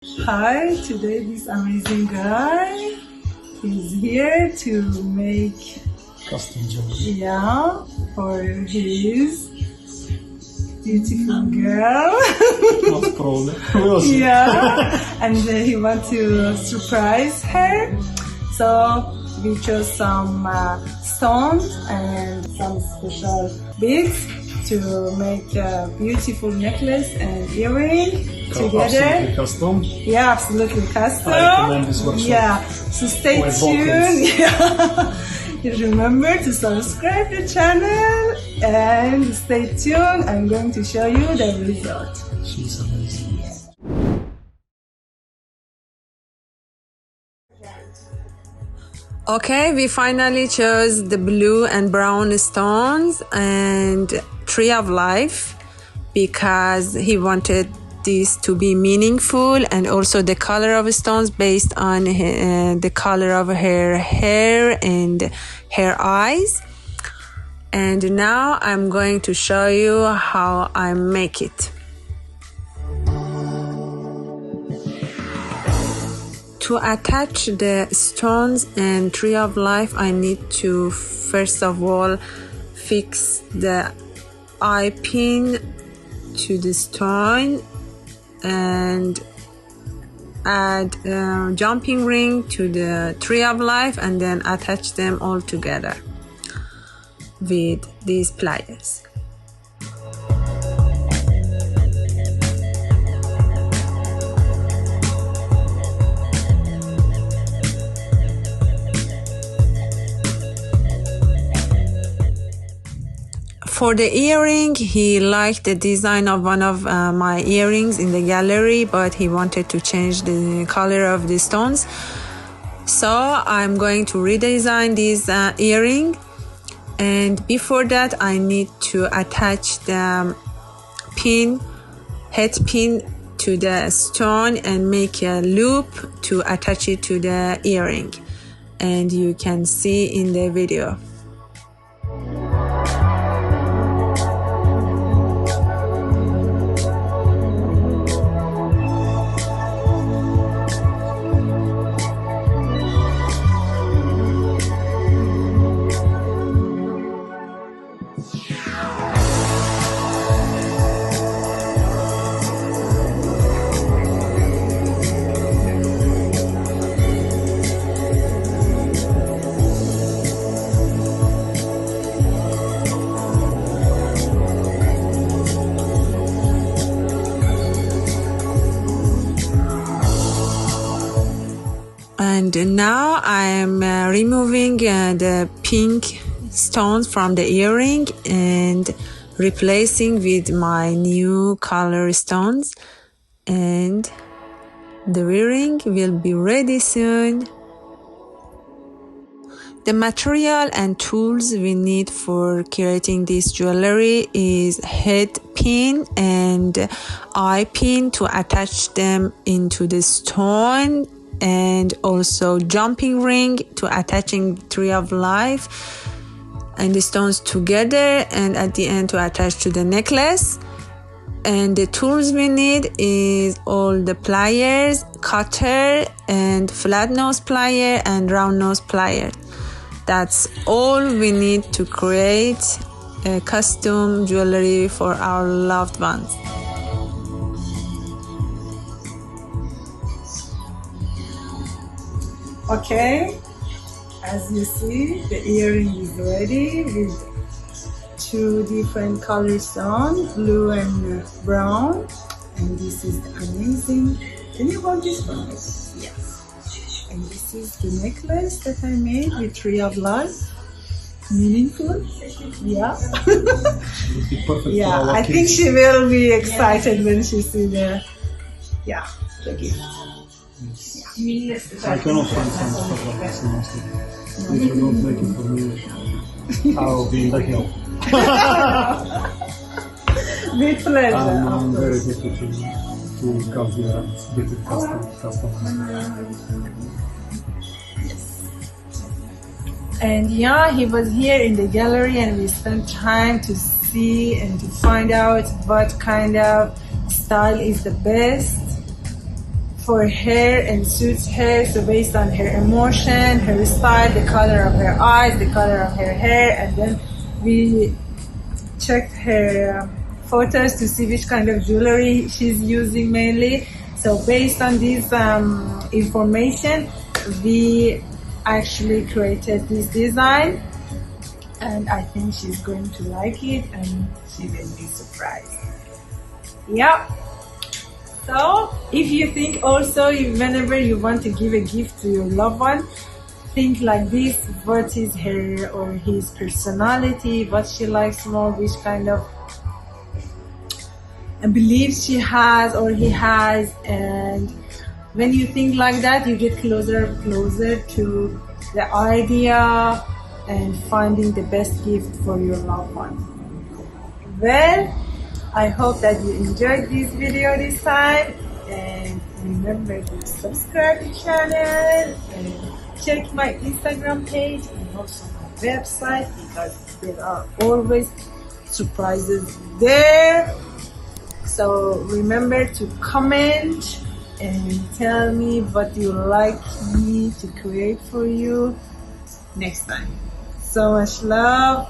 Hi, today this amazing guy is here to make custom jewelry. yeah for his beautiful girl. Most probably. We'll see. Yeah, and he want to surprise her. So we chose some stones and some special beads to make a beautiful necklace and earring together. Absolutely custom. Yeah, absolutely custom. I recommend this workshop. Yeah, so stay With tuned. Yeah. Remember to subscribe the channel and stay tuned. I'm going to show you the result. She's amazing. Okay, we finally chose the blue and brown stones and tree of life because he wanted this to be meaningful, and also the color of stones based on the color of her hair and her eyes. And now I'm going to show you how I make it. To attach the stones and tree of life, I need to first of all fix the eye pin to the stone and add a jumping ring to the tree of life, and then attach them all together with these pliers. For the earring, he liked the design of one of my earrings in the gallery, but he wanted to change the color of the stones. So I'm going to redesign this earring. And before that, I need to attach the head pin to the stone and make a loop to attach it to the earring. And you can see in the video. And now I'm removing the pink stones from the earring and replacing with my new color stones, and the earring will be ready soon. The material and tools we need for creating this jewelry is head pin and eye pin to attach them into the stone, and also jumping ring to attaching tree of life and the stones together, and at the end to attach to the necklace. And the tools we need is all the pliers, cutter, and flat nose plier and round nose plier. That's all we need to create a custom jewelry for our loved ones. Okay, as you see, the earring is ready with two different color stones, blue and brown. And this is amazing. Can you hold this for me? Yes. And this is the necklace that I made with tree of life. Meaningful. Yeah. Yeah, I think she will be excited when she sees the gift. I can also find some stuff like this in my stuff. If you don't make it for me, I'll be in the help. With pleasure. I'm very happy to come here and get it custom. And yeah, he was here in the gallery and we spent time to see and to find out what kind of style is the best for her and suits her. So based on her emotion, her style, the color of her eyes, the color of her hair, and then we checked her photos to see which kind of jewelry she's using mainly. So based on this information, we actually created this design, and I think she's going to like it and she will be surprised. Yeah. So if you think also, whenever you want to give a gift to your loved one, think like this: what is her or his personality, what she likes more, which kind of beliefs she has or he has. And when you think like that, you get closer to the idea and finding the best gift for your loved one. Well, I hope that you enjoyed this video this time, and remember to subscribe to the channel and check my Instagram page and also my website, because there are always surprises there. So remember to comment and tell me what you like me to create for you next time. So much love.